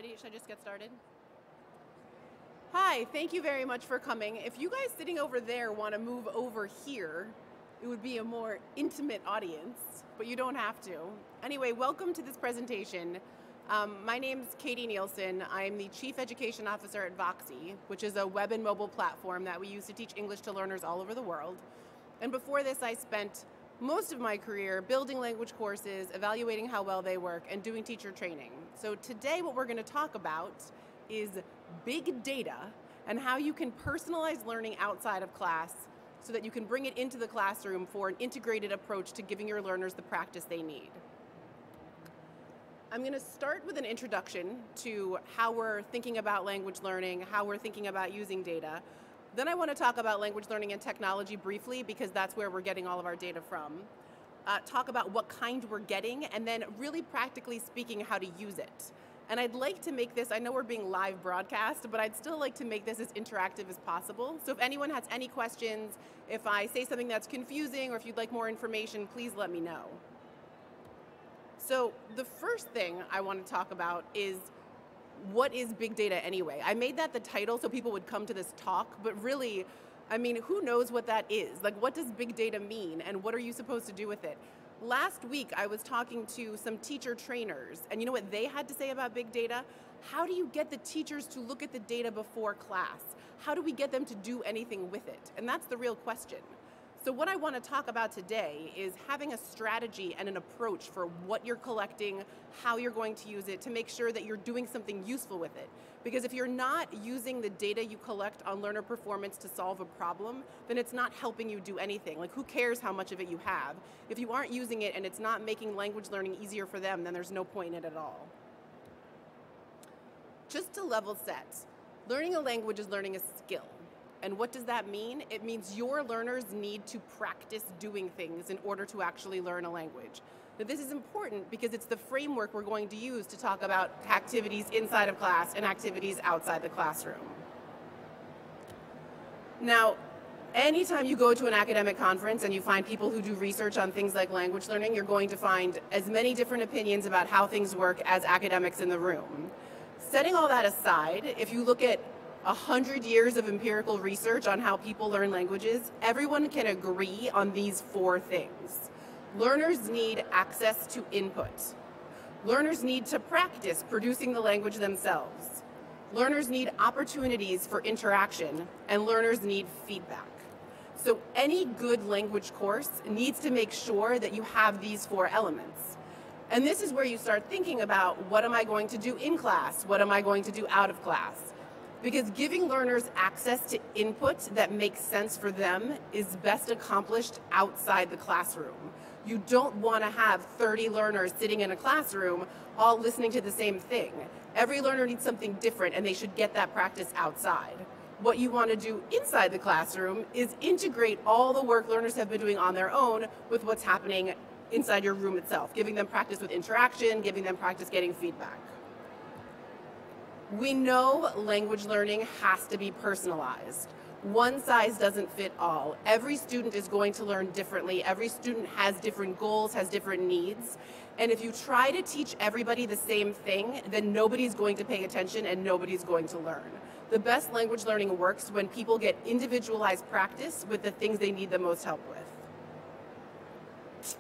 Ready? Should I just get started? Hi, thank you very much for coming. If you guys sitting over there want to move over here, it would be a more intimate audience, but you don't have to. Anyway, welcome to this presentation. My name's Katie Nielsen. I'm the Chief Education Officer at Voxy, which is a web and mobile platform that we use to teach English to learners all over the world. And before this, I spent most of my career building language courses, evaluating how well they work, and doing teacher training. So today what we're going to talk about is big data and how you can personalize learning outside of class so that you can bring it into the classroom for an integrated approach to giving your learners the practice they need. I'm going to start with an introduction to how we're thinking about language learning, how we're thinking about using data. Then I want to talk about language learning and technology briefly because that's where we're getting all of our data from. Talk about what kind we're getting, and then really practically speaking how to use it. And I'd like to make this, I know we're being live broadcast, but I'd still like to make this as interactive as possible. So if anyone has any questions, if I say something that's confusing or if you'd like more information, please let me know. So the first thing I want to talk about is what is big data anyway? I made that the title so people would come to this talk, but really, I mean, who knows what that is? Like, what does big data mean, and what are you supposed to do with it? Last week, I was talking to some teacher trainers, and you know what they had to say about big data? How do you get the teachers to look at the data before class? How do we get them to do anything with it? And that's the real question. So what I want to talk about today is having a strategy and an approach for what you're collecting, how you're going to use it, to make sure that you're doing something useful with it. Because if you're not using the data you collect on learner performance to solve a problem, then it's not helping you do anything. Like, who cares how much of it you have? If you aren't using it and it's not making language learning easier for them, then there's no point in it at all. Just to level set, learning a language is learning a skill. And what does that mean? It means your learners need to practice doing things in order to actually learn a language. Now, this is important because it's the framework we're going to use to talk about activities inside of class and activities outside the classroom. Now, anytime you go to an academic conference and you find people who do research on things like language learning, you're going to find as many different opinions about how things work as academics in the room. Setting all that aside, if you look at 100 years of empirical research on how people learn languages, everyone can agree on these four things. Learners need access to input. Learners need to practice producing the language themselves. Learners need opportunities for interaction, and learners need feedback. So any good language course needs to make sure that you have these four elements. And this is where you start thinking about, what am I going to do in class? What am I going to do out of class? Because giving learners access to input that makes sense for them is best accomplished outside the classroom. You don't want to have 30 learners sitting in a classroom all listening to the same thing. Every learner needs something different, and they should get that practice outside. What you want to do inside the classroom is integrate all the work learners have been doing on their own with what's happening inside your room itself, giving them practice with interaction, giving them practice getting feedback. We know language learning has to be personalized. One size doesn't fit all. Every student is going to learn differently. Every student has different goals, has different needs. And if you try to teach everybody the same thing, then nobody's going to pay attention and nobody's going to learn. The best language learning works when people get individualized practice with the things they need the most help with.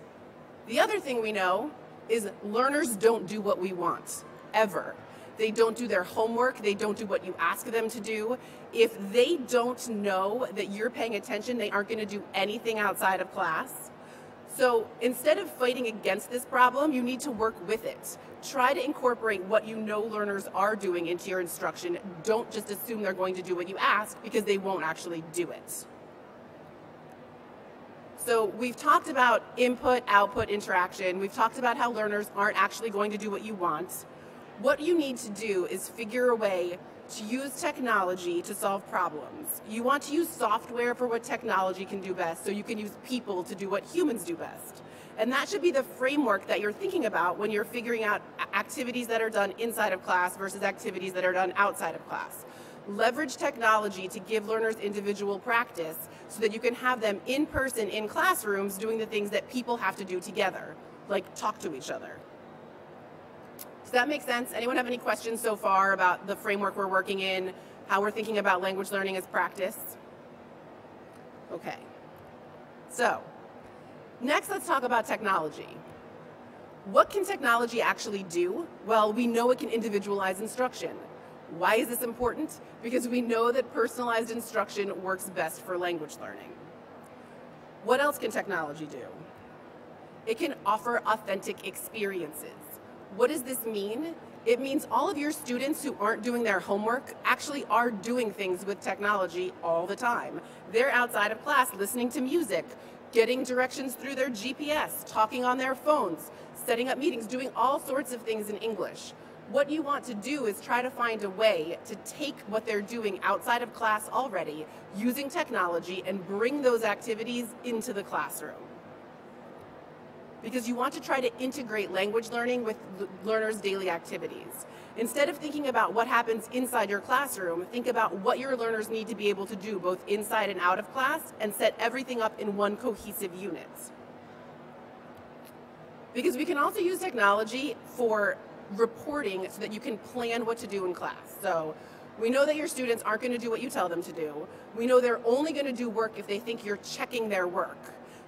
The other thing we know is learners don't do what we want, ever. They don't do their homework, they don't do what you ask them to do. If they don't know that you're paying attention, they aren't going to do anything outside of class. So instead of fighting against this problem, you need to work with it. Try to incorporate what you know learners are doing into your instruction. Don't just assume they're going to do what you ask, because they won't actually do it. So we've talked about input, output, interaction. We've talked about how learners aren't actually going to do what you want. What you need to do is figure a way to use technology to solve problems. You want to use software for what technology can do best, so you can use people to do what humans do best. And that should be the framework that you're thinking about when you're figuring out activities that are done inside of class versus activities that are done outside of class. Leverage technology to give learners individual practice so that you can have them in person in classrooms doing the things that people have to do together, like talk to each other. Does that make sense? Anyone have any questions so far about the framework we're working in, how we're thinking about language learning as practice? Okay. So, next let's talk about technology. What can technology actually do? Well, we know it can individualize instruction. Why is this important? Because we know that personalized instruction works best for language learning. What else can technology do? It can offer authentic experiences. What does this mean? It means all of your students who aren't doing their homework actually are doing things with technology all the time. They're outside of class listening to music, getting directions through their GPS, talking on their phones, setting up meetings, doing all sorts of things in English. What you want to do is try to find a way to take what they're doing outside of class already, using technology, and bring those activities into the classroom. Because you want to try to integrate language learning with learners' daily activities. Instead of thinking about what happens inside your classroom, think about what your learners need to be able to do both inside and out of class, and set everything up in one cohesive unit. Because we can also use technology for reporting so that you can plan what to do in class. So we know that your students aren't going to do what you tell them to do. We know they're only going to do work if they think you're checking their work.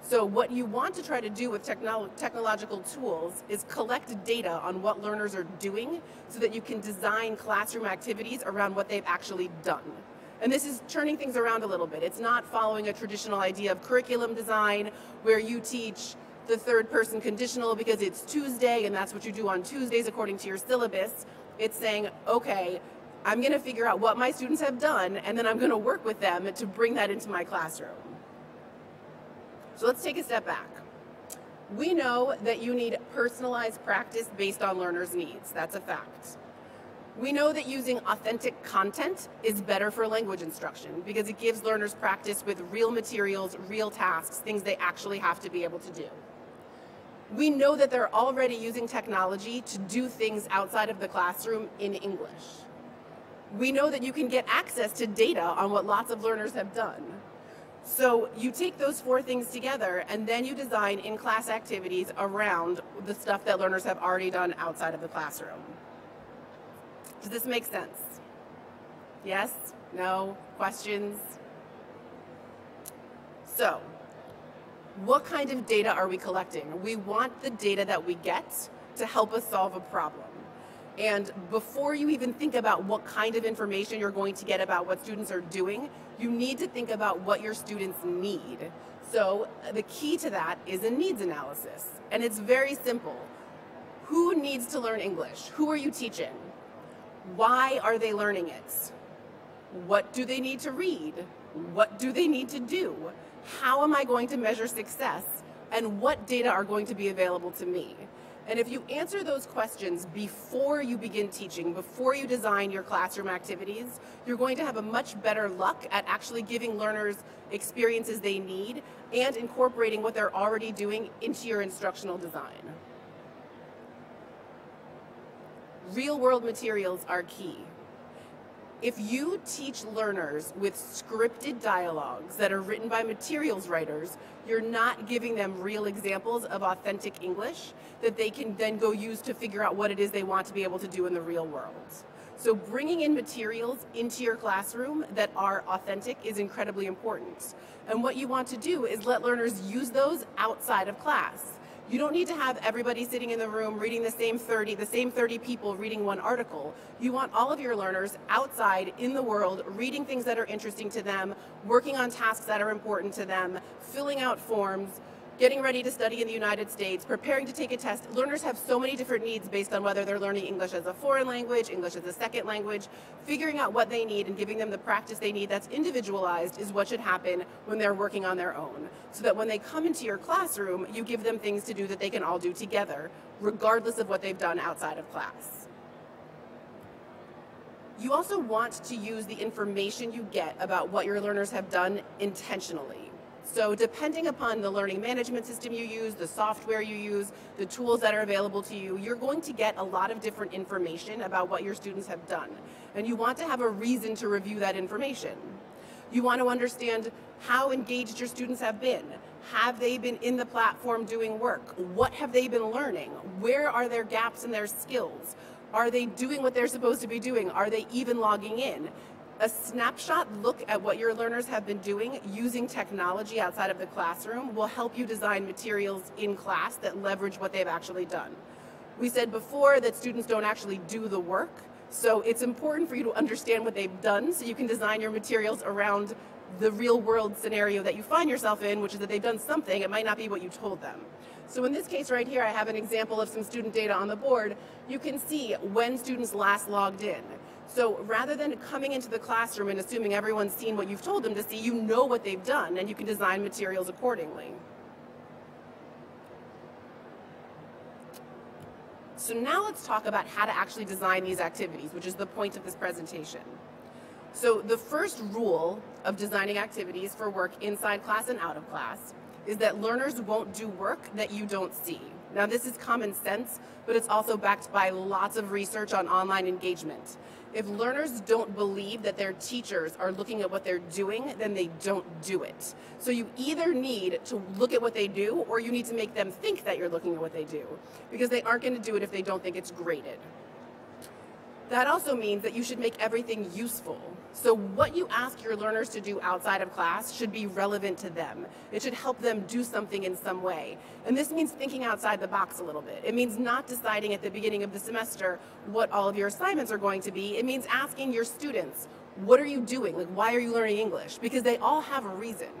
So what you want to try to do with technological tools is collect data on what learners are doing so that you can design classroom activities around what they've actually done. And this is turning things around a little bit. It's not following a traditional idea of curriculum design where you teach the third person conditional because it's Tuesday and that's what you do on Tuesdays according to your syllabus. It's saying, okay, I'm going to figure out what my students have done and then I'm going to work with them to bring that into my classroom. So let's take a step back. We know that you need personalized practice based on learners' needs. That's a fact. We know that using authentic content is better for language instruction because it gives learners practice with real materials, real tasks, things they actually have to be able to do. We know that they're already using technology to do things outside of the classroom in English. We know that you can get access to data on what lots of learners have done. So you take those four things together and then you design in-class activities around the stuff that learners have already done outside of the classroom. Does this make sense? Yes? No? Questions? So, what kind of data are we collecting? We want the data that we get to help us solve a problem. And before you even think about what kind of information you're going to get about what students are doing, you need to think about what your students need. So the key to that is a needs analysis. And it's very simple. Who needs to learn English? Who are you teaching? Why are they learning it? What do they need to read? What do they need to do? How am I going to measure success? And what data are going to be available to me? And if you answer those questions before you begin teaching, before you design your classroom activities, you're going to have a much better luck at actually giving learners experiences they need and incorporating what they're already doing into your instructional design. Real-world materials are key. If you teach learners with scripted dialogues that are written by materials writers, you're not giving them real examples of authentic English that they can then go use to figure out what it is they want to be able to do in the real world. So bringing in materials into your classroom that are authentic is incredibly important. And what you want to do is let learners use those outside of class. You don't need to have everybody sitting in the room reading the same 30 people reading one article. You want all of your learners outside in the world reading things that are interesting to them, working on tasks that are important to them, filling out forms, getting ready to study in the United States, preparing to take a test. Learners have so many different needs based on whether they're learning English as a foreign language, English as a second language. Figuring out what they need and giving them the practice they need that's individualized is what should happen when they're working on their own. So that when they come into your classroom, you give them things to do that they can all do together, regardless of what they've done outside of class. You also want to use the information you get about what your learners have done intentionally. So depending upon the learning management system you use, the software you use, the tools that are available to you, you're going to get a lot of different information about what your students have done. And you want to have a reason to review that information. You want to understand how engaged your students have been. Have they been in the platform doing work? What have they been learning? Where are their gaps in their skills? Are they doing what they're supposed to be doing? Are they even logging in? A snapshot look at what your learners have been doing using technology outside of the classroom will help you design materials in class that leverage what they've actually done. We said before that students don't actually do the work, so it's important for you to understand what they've done so you can design your materials around the real world scenario that you find yourself in, which is that they've done something. It might not be what you told them. So in this case right here, I have an example of some student data on the board. You can see when students last logged in. So rather than coming into the classroom and assuming everyone's seen what you've told them to see, you know what they've done and you can design materials accordingly. So now let's talk about how to actually design these activities, which is the point of this presentation. So the first rule of designing activities for work inside class and out of class is that learners won't do work that you don't see. Now this is common sense, but it's also backed by lots of research on online engagement. If learners don't believe that their teachers are looking at what they're doing, then they don't do it. So you either need to look at what they do, or you need to make them think that you're looking at what they do, because they aren't going to do it if they don't think it's graded. That also means that you should make everything useful. So what you ask your learners to do outside of class should be relevant to them. It should help them do something in some way. And this means thinking outside the box a little bit. It means not deciding at the beginning of the semester what all of your assignments are going to be. It means asking your students, what are you doing? Like, why are you learning English? Because they all have a reason.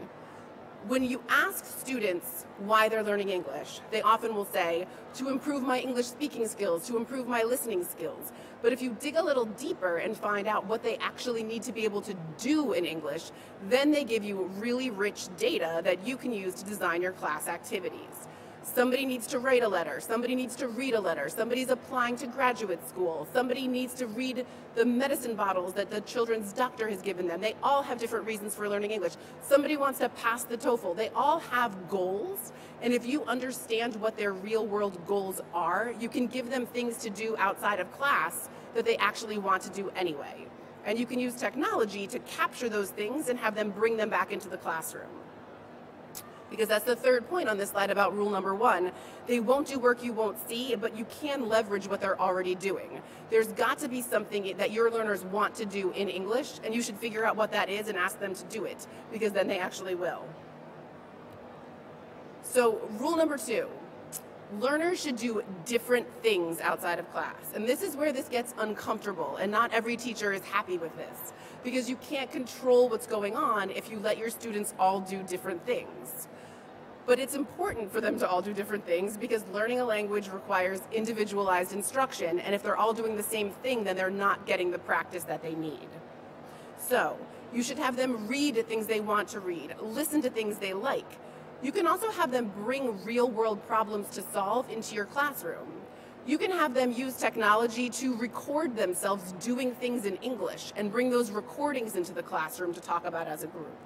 When you ask students why they're learning English, they often will say, to improve my English speaking skills, to improve my listening skills. But if you dig a little deeper and find out what they actually need to be able to do in English, then they give you really rich data that you can use to design your class activities. Somebody needs to write a letter, somebody needs to read a letter, somebody's applying to graduate school, somebody needs to read the medicine bottles that the children's doctor has given them. They all have different reasons for learning English. Somebody wants to pass the TOEFL. They all have goals, and if you understand what their real world goals are, you can give them things to do outside of class that they actually want to do anyway. And you can use technology to capture those things and have them bring them back into the classroom. Because that's the third point on this slide about rule number 1. They won't do work you won't see, but you can leverage what they're already doing. There's got to be something that your learners want to do in English, and you should figure out what that is and ask them to do it, because then they actually will. So rule number 2, learners should do different things outside of class. And this is where this gets uncomfortable, and not every teacher is happy with this, because you can't control what's going on if you let your students all do different things. But it's important for them to all do different things because learning a language requires individualized instruction, and if they're all doing the same thing, then they're not getting the practice that they need. So you should have them read things they want to read, listen to things they like. You can also have them bring real-world problems to solve into your classroom. You can have them use technology to record themselves doing things in English and bring those recordings into the classroom to talk about as a group.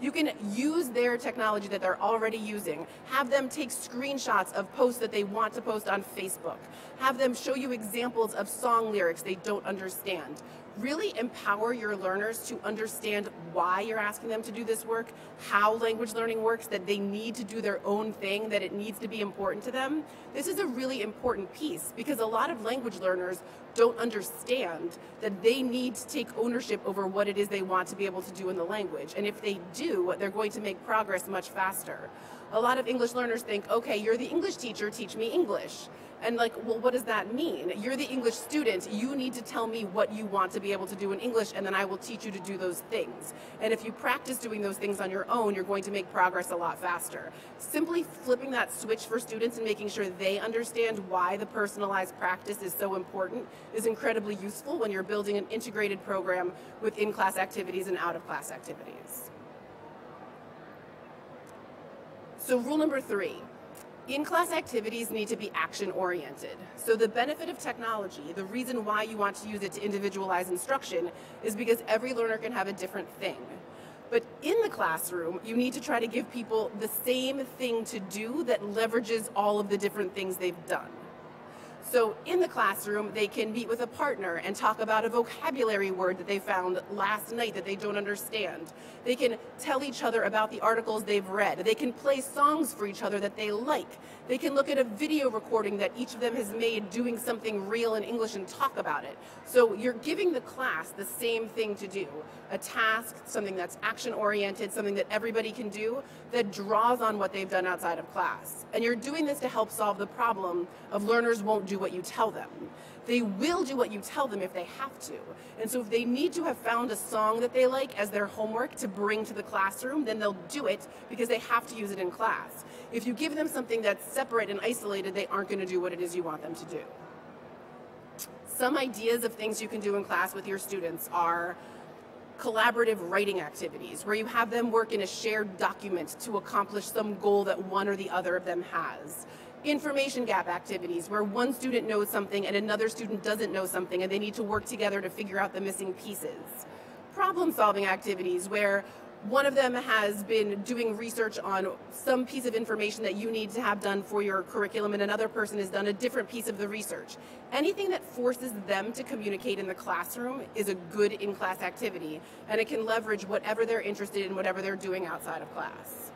You can use their technology that they're already using, have them take screenshots of posts that they want to post on Facebook, have them show you examples of song lyrics they don't understand. Really empower your learners to understand why you're asking them to do this work, how language learning works, that they need to do their own thing, that it needs to be important to them. This is a really important piece because a lot of language learners don't understand that they need to take ownership over what it is they want to be able to do in the language. And if they do, they're going to make progress much faster. A lot of English learners think, okay, you're the English teacher, teach me English. And like, well, what does that mean? You're the English student, you need to tell me what you want to be able to do in English, and then I will teach you to do those things. And if you practice doing those things on your own, you're going to make progress a lot faster. Simply flipping that switch for students and making sure they understand why the personalized practice is so important is incredibly useful when you're building an integrated program with in-class activities and out-of-class activities. So rule number 3. In-class activities need to be action-oriented. So the benefit of technology, the reason why you want to use it to individualize instruction, is because every learner can have a different thing. But in the classroom, you need to try to give people the same thing to do that leverages all of the different things they've done. So in the classroom, they can meet with a partner and talk about a vocabulary word that they found last night that they don't understand. They can tell each other about the articles they've read. They can play songs for each other that they like. They can look at a video recording that each of them has made doing something real in English and talk about it. So you're giving the class the same thing to do, a task, something that's action-oriented, something that everybody can do that draws on what they've done outside of class. And you're doing this to help solve the problem of learners won't do what you tell them. They will do what you tell them if they have to. And so if they need to have found a song that they like as their homework to bring to the classroom, then they'll do it because they have to use it in class. If you give them something that's separate and isolated, they aren't going to do what it is you want them to do. Some ideas of things you can do in class with your students are collaborative writing activities, where you have them work in a shared document to accomplish some goal that one or the other of them has. Information gap activities, where one student knows something and another student doesn't know something and they need to work together to figure out the missing pieces. Problem-solving activities, where one of them has been doing research on some piece of information that you need to have done for your curriculum and another person has done a different piece of the research. Anything that forces them to communicate in the classroom is a good in-class activity, and it can leverage whatever they're interested in, whatever they're doing outside of class.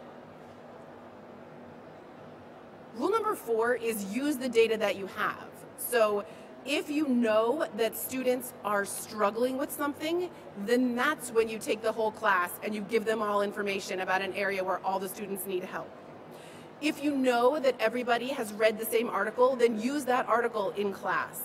Rule number 4 is use the data that you have. So if you know that students are struggling with something, then that's when you take the whole class and you give them all information about an area where all the students need help. If you know that everybody has read the same article, then use that article in class.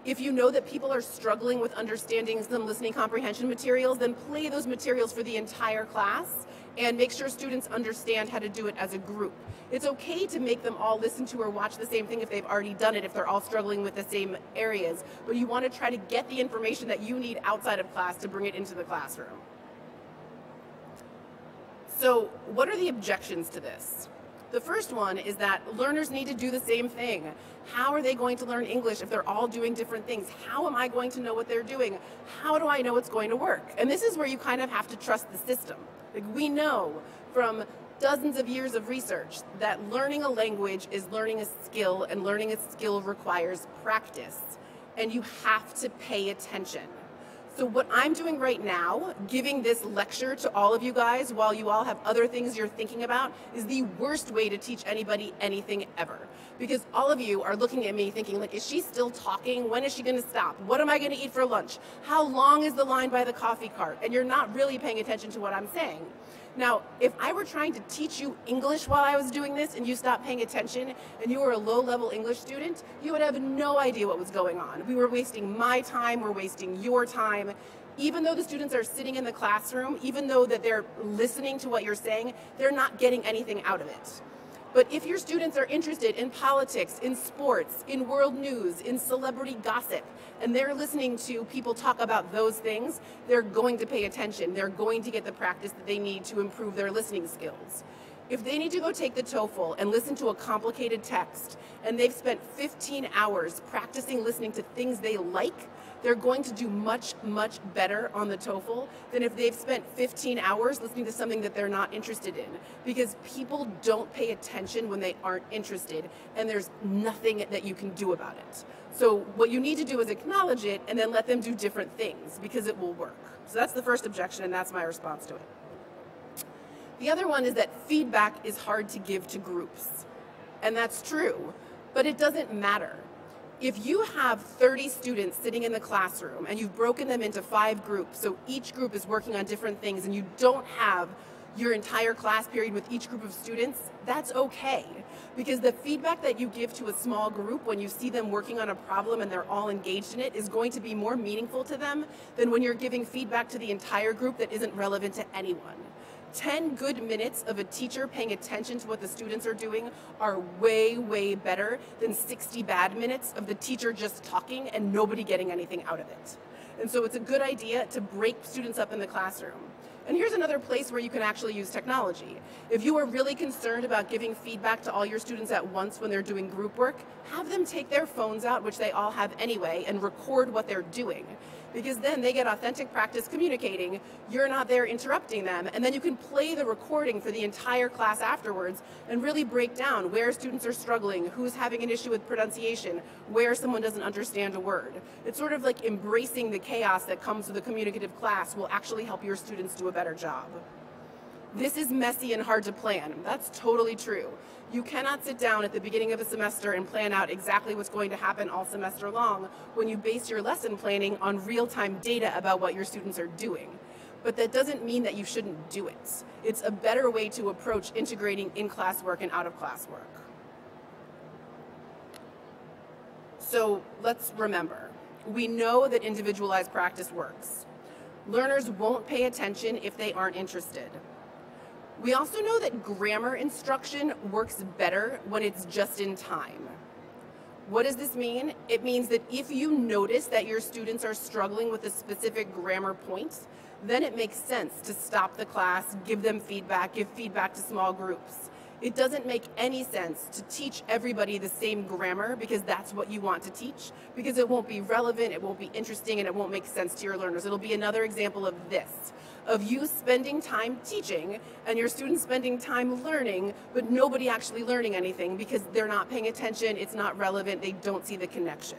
If you know that people are struggling with understanding some listening comprehension materials, then play those materials for the entire class and make sure students understand how to do it as a group. It's okay to make them all listen to or watch the same thing if they've already done it, if they're all struggling with the same areas, but you want to try to get the information that you need outside of class to bring it into the classroom. So what are the objections to this? The first one is that learners need to do the same thing. How are they going to learn English if they're all doing different things? How am I going to know what they're doing? How do I know it's going to work? And this is where you kind of have to trust the system. Like, we know from dozens of years of research that learning a language is learning a skill, and learning a skill requires practice, and you have to pay attention. So what I'm doing right now, giving this lecture to all of you guys while you all have other things you're thinking about, is the worst way to teach anybody anything ever. Because all of you are looking at me thinking, like, is she still talking? When is she going to stop? What am I going to eat for lunch? How long is the line by the coffee cart? And you're not really paying attention to what I'm saying. Now, if I were trying to teach you English while I was doing this and you stopped paying attention and you were a low-level English student, you would have no idea what was going on. We were wasting my time, we're wasting your time. Even though the students are sitting in the classroom, even though that they're listening to what you're saying, they're not getting anything out of it. But if your students are interested in politics, in sports, in world news, in celebrity gossip, and they're listening to people talk about those things, they're going to pay attention. They're going to get the practice that they need to improve their listening skills. If they need to go take the TOEFL and listen to a complicated text, and they've spent 15 hours practicing listening to things they like, they're going to do much, much better on the TOEFL than if they've spent 15 hours listening to something that they're not interested in. Because people don't pay attention when they aren't interested, and there's nothing that you can do about it. So what you need to do is acknowledge it and then let them do different things, because it will work. So that's the first objection, and that's my response to it. The other one is that feedback is hard to give to groups. And that's true, but it doesn't matter. If you have 30 students sitting in the classroom and you've broken them into 5 groups, so each group is working on different things, and you don't have your entire class period with each group of students, that's okay. Because the feedback that you give to a small group when you see them working on a problem and they're all engaged in it is going to be more meaningful to them than when you're giving feedback to the entire group that isn't relevant to anyone. 10 good minutes of a teacher paying attention to what the students are doing are way, way better than 60 bad minutes of the teacher just talking and nobody getting anything out of it. And so it's a good idea to break students up in the classroom. And here's another place where you can actually use technology. If you are really concerned about giving feedback to all your students at once when they're doing group work, have them take their phones out, which they all have anyway, and record what they're doing. because then they get authentic practice communicating, you're not there interrupting them, and then you can play the recording for the entire class afterwards and really break down where students are struggling, who's having an issue with pronunciation, where someone doesn't understand a word. It's sort of like embracing the chaos that comes with a communicative class will actually help your students do a better job. This is messy and hard to plan. That's totally true. You cannot sit down at the beginning of a semester and plan out exactly what's going to happen all semester long when you base your lesson planning on real-time data about what your students are doing. But that doesn't mean that you shouldn't do it. It's a better way to approach integrating in-class work and out-of-class work. So let's remember, we know that individualized practice works. Learners won't pay attention if they aren't interested. We also know that grammar instruction works better when it's just in time. What does this mean? It means that if you notice that your students are struggling with a specific grammar point, then it makes sense to stop the class, give them feedback, give feedback to small groups. It doesn't make any sense to teach everybody the same grammar because that's what you want to teach, because it won't be relevant, it won't be interesting, and it won't make sense to your learners. It'll be another example of this, of you spending time teaching and your students spending time learning, but nobody actually learning anything because they're not paying attention, it's not relevant, they don't see the connection.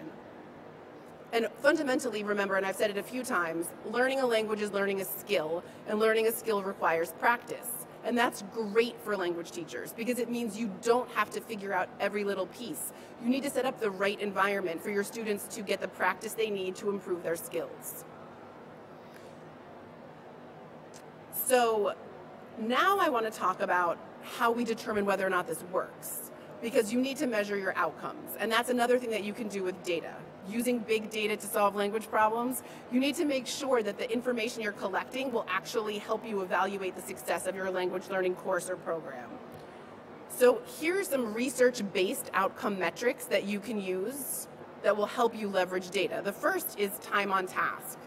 And fundamentally, remember, and I've said it a few times, learning a language is learning a skill, and learning a skill requires practice. And that's great for language teachers because it means you don't have to figure out every little piece. You need to set up the right environment for your students to get the practice they need to improve their skills. So now I want to talk about how we determine whether or not this works, because you need to measure your outcomes. And that's another thing that you can do with data. Using big data to solve language problems, you need to make sure that the information you're collecting will actually help you evaluate the success of your language learning course or program. So here's some research-based outcome metrics that you can use that will help you leverage data. The first is time on task.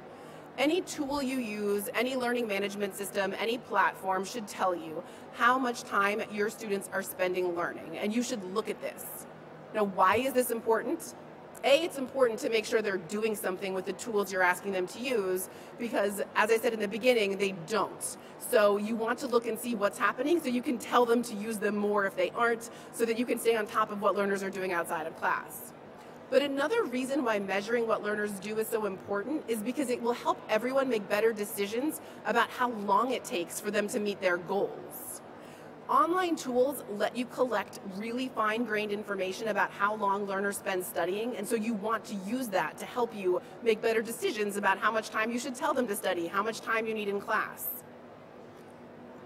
Any tool you use, any learning management system, any platform should tell you how much time your students are spending learning, and you should look at this. Now, why is this important? It's important to make sure they're doing something with the tools you're asking them to use because, as I said in the beginning, they don't. So you want to look and see what's happening so you can tell them to use them more if they aren't, so that you can stay on top of what learners are doing outside of class. But another reason why measuring what learners do is so important is because it will help everyone make better decisions about how long it takes for them to meet their goals. Online tools let you collect really fine-grained information about how long learners spend studying, and so you want to use that to help you make better decisions about how much time you should tell them to study, how much time you need in class.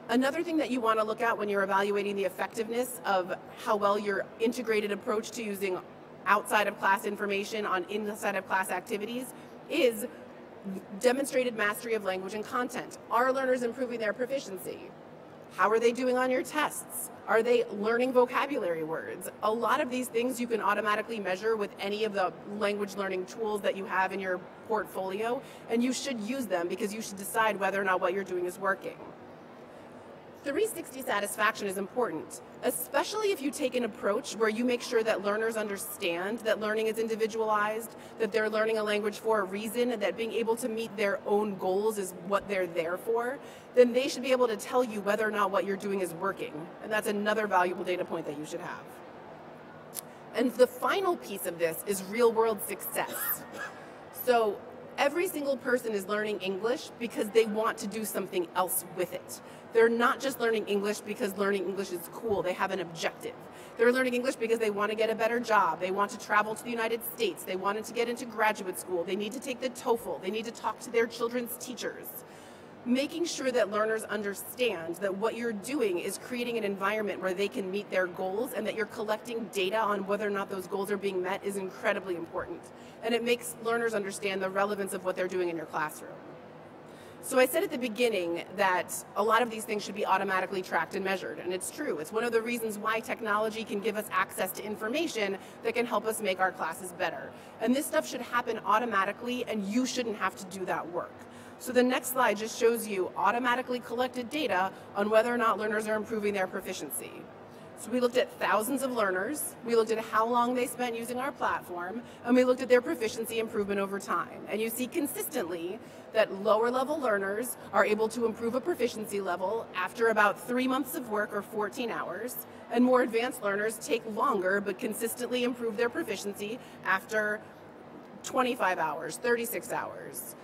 Another thing that you want to look at when you're evaluating the effectiveness of how well your integrated approach to using outside of class information on inside of class activities is demonstrated mastery of language and content. Are learners improving their proficiency? How are they doing on your tests? Are they learning vocabulary words? A lot of these things you can automatically measure with any of the language learning tools that you have in your portfolio, and you should use them because you should decide whether or not what you're doing is working. 360 satisfaction is important, especially if you take an approach where you make sure that learners understand that learning is individualized, that they're learning a language for a reason, and that being able to meet their own goals is what they're there for, then they should be able to tell you whether or not what you're doing is working. And that's another valuable data point that you should have. And the final piece of this is real-world success. So every single person is learning English because they want to do something else with it. They're not just learning English because learning English is cool. They have an objective. They're learning English because they want to get a better job. They want to travel to the United States. They wanted to get into graduate school. They need to take the TOEFL. They need to talk to their children's teachers. Making sure that learners understand that what you're doing is creating an environment where they can meet their goals and that you're collecting data on whether or not those goals are being met is incredibly important. And it makes learners understand the relevance of what they're doing in your classroom. So I said at the beginning that a lot of these things should be automatically tracked and measured, and it's true. It's one of the reasons why technology can give us access to information that can help us make our classes better. And this stuff should happen automatically, and you shouldn't have to do that work. So the next slide just shows you automatically collected data on whether or not learners are improving their proficiency. So we looked at thousands of learners, we looked at how long they spent using our platform, and we looked at their proficiency improvement over time. And you see consistently that lower level learners are able to improve a proficiency level after about 3 months of work or 14 hours, and more advanced learners take longer but consistently improve their proficiency after 25 hours, 36 hours.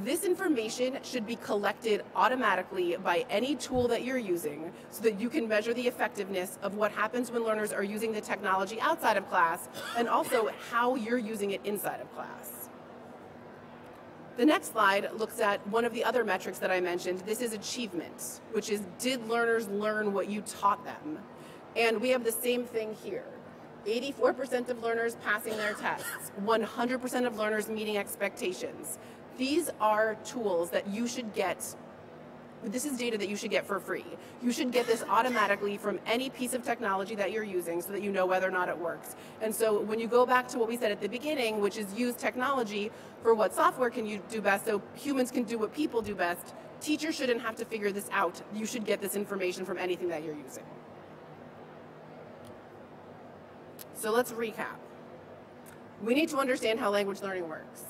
This information should be collected automatically by any tool that you're using so that you can measure the effectiveness of what happens when learners are using the technology outside of class and also how you're using it inside of class. The next slide looks at one of the other metrics that I mentioned. This is achievement, which is, did learners learn what you taught them? And we have the same thing here. 84% of learners passing their tests, 100% of learners meeting expectations. These are tools that you should get. This is data that you should get for free. You should get this automatically from any piece of technology that you're using so that you know whether or not it works. And so when you go back to what we said at the beginning, which is use technology for what software can you do best so humans can do what people do best, teachers shouldn't have to figure this out. You should get this information from anything that you're using. So let's recap. We need to understand how language learning works.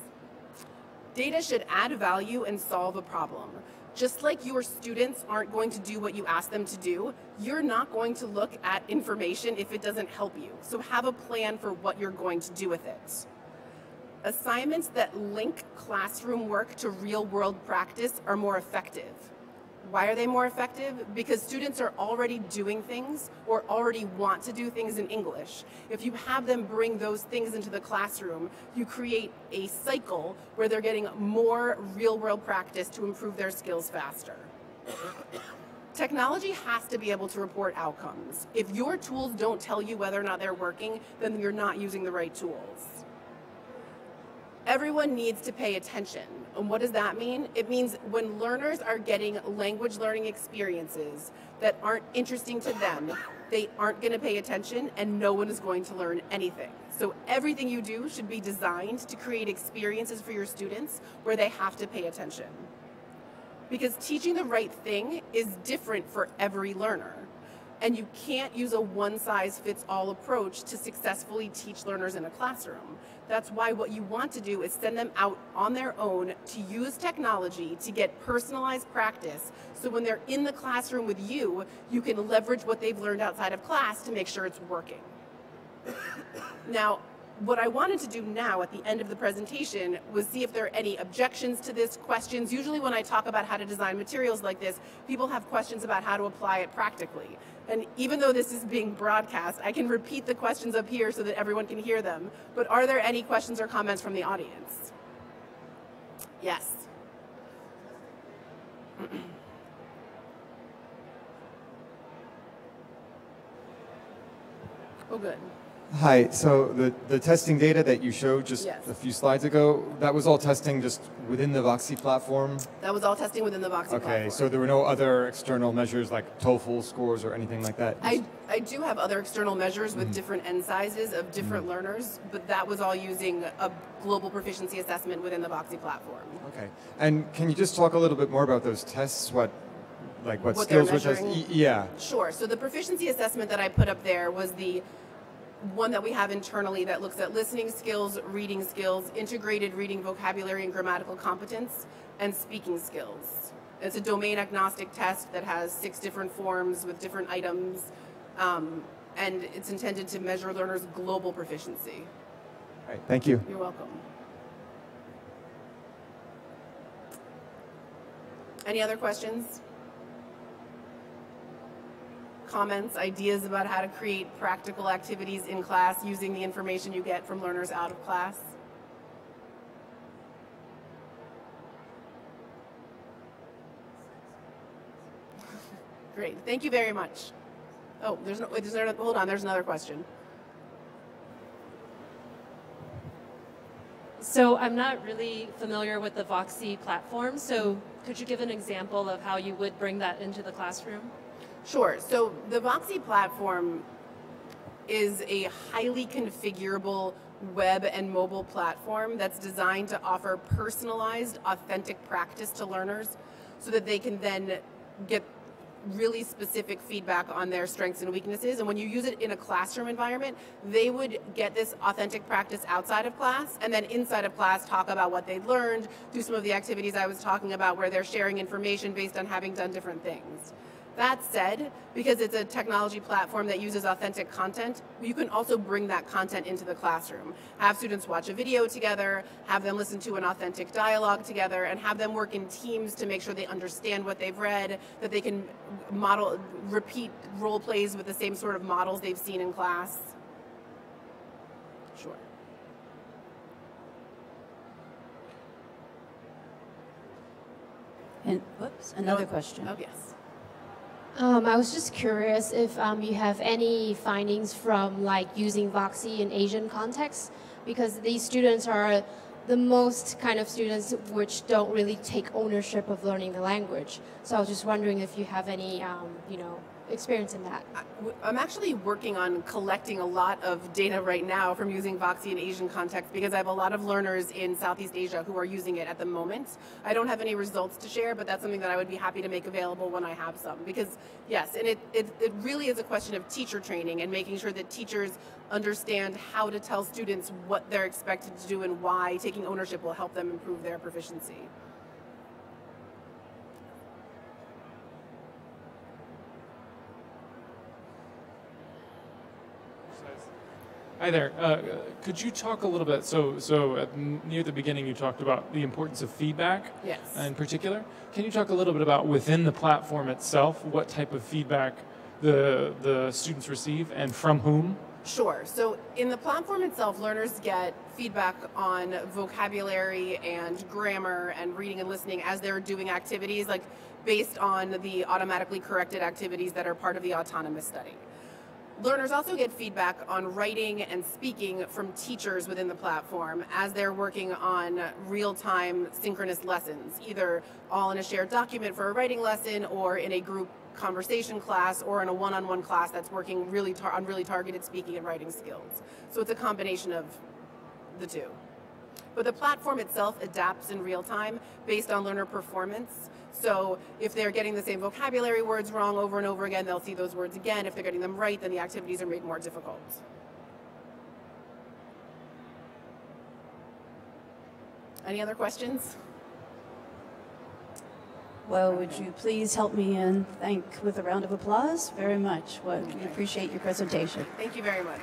Data should add value and solve a problem. Just like your students aren't going to do what you ask them to do, you're not going to look at information if it doesn't help you. So have a plan for what you're going to do with it. Assignments that link classroom work to real-world practice are more effective. Why are they more effective? Because students are already doing things or already want to do things in English. If you have them bring those things into the classroom, you create a cycle where they're getting more real-world practice to improve their skills faster. Technology has to be able to report outcomes. If your tools don't tell you whether or not they're working, then you're not using the right tools. Everyone needs to pay attention. And what does that mean? It means when learners are getting language learning experiences that aren't interesting to them, they aren't going to pay attention and no one is going to learn anything. So everything you do should be designed to create experiences for your students where they have to pay attention. Because teaching the right thing is different for every learner. And you can't use a one-size-fits-all approach to successfully teach learners in a classroom. That's why what you want to do is send them out on their own to use technology to get personalized practice. So when they're in the classroom with you, you can leverage what they've learned outside of class to make sure it's working. Now, what I wanted to do now at the end of the presentation was see if there are any objections to this, questions. Usually when I talk about how to design materials like this, people have questions about how to apply it practically. And even though this is being broadcast, I can repeat the questions up here so that everyone can hear them. But are there any questions or comments from the audience? Yes. Oh, good. Hi, so the testing data that you showed just Yes. a few slides ago, that was all testing just within the Voxy platform? That was all testing within the Voxy platform. Okay, so there were no other external measures like TOEFL scores or anything like that? I do have other external measures with different N sizes of different learners, but that was all using a global proficiency assessment within the Voxy platform. Okay, and can you just talk a little bit more about those tests? What they're skills were tested? measuring? Yeah. Sure, so the proficiency assessment that I put up there was the one that we have internally that looks at listening skills, reading skills, integrated reading vocabulary and grammatical competence, and speaking skills. It's a domain agnostic test that has 6 different forms with different items, and it's intended to measure learners' global proficiency. All right, thank you. You're welcome. Any other questions? Comments, ideas about how to create practical activities in class using the information you get from learners out of class? Great, thank you very much. Oh, hold on, there's another question. So I'm not really familiar with the Voxy platform, so could you give an example of how you would bring that into the classroom? Sure. So the Voxy platform is a highly configurable web and mobile platform that's designed to offer personalized, authentic practice to learners so that they can then get really specific feedback on their strengths and weaknesses. And when you use it in a classroom environment, they would get this authentic practice outside of class, and then inside of class talk about what they learned, do some of the activities I was talking about where they're sharing information based on having done different things. That said, because it's a technology platform that uses authentic content, you can also bring that content into the classroom. Have students watch a video together, have them listen to an authentic dialogue together, and have them work in teams to make sure they understand what they've read, that they can repeat role plays with the same sort of models they've seen in class. Sure. And whoops, another question. Oh, yes. I was just curious if you have any findings from like using Voxy in Asian contexts, because these students are the most kind of students which don't really take ownership of learning the language. So I was just wondering if you have any, experience in that. I'm actually working on collecting a lot of data right now from using Voxy in Asian context because I have a lot of learners in Southeast Asia who are using it at the moment. I don't have any results to share, but that's something that I would be happy to make available when I have some. Because yes, and it really is a question of teacher training and making sure that teachers understand how to tell students what they're expected to do and why taking ownership will help them improve their proficiency. Hi there. Could you talk a little bit, near the beginning you talked about the importance of feedback. Yes. In particular. Can you talk a little bit about within the platform itself, what type of feedback the students receive and from whom? Sure. So in the platform itself, learners get feedback on vocabulary and grammar and reading and listening as they're doing activities, like based on the automatically corrected activities that are part of the autonomous study. Learners also get feedback on writing and speaking from teachers within the platform as they're working on real-time synchronous lessons, either all in a shared document for a writing lesson or in a group conversation class or in a one-on-one class that's working on really targeted speaking and writing skills. So it's a combination of the two. But the platform itself adapts in real time based on learner performance. So if they're getting the same vocabulary words wrong over and over again, they'll see those words again. If they're getting them right, then the activities are made more difficult. Any other questions? Well, would you please help me and thank with a round of applause? Very much. Well, we appreciate your presentation. Thank you very much.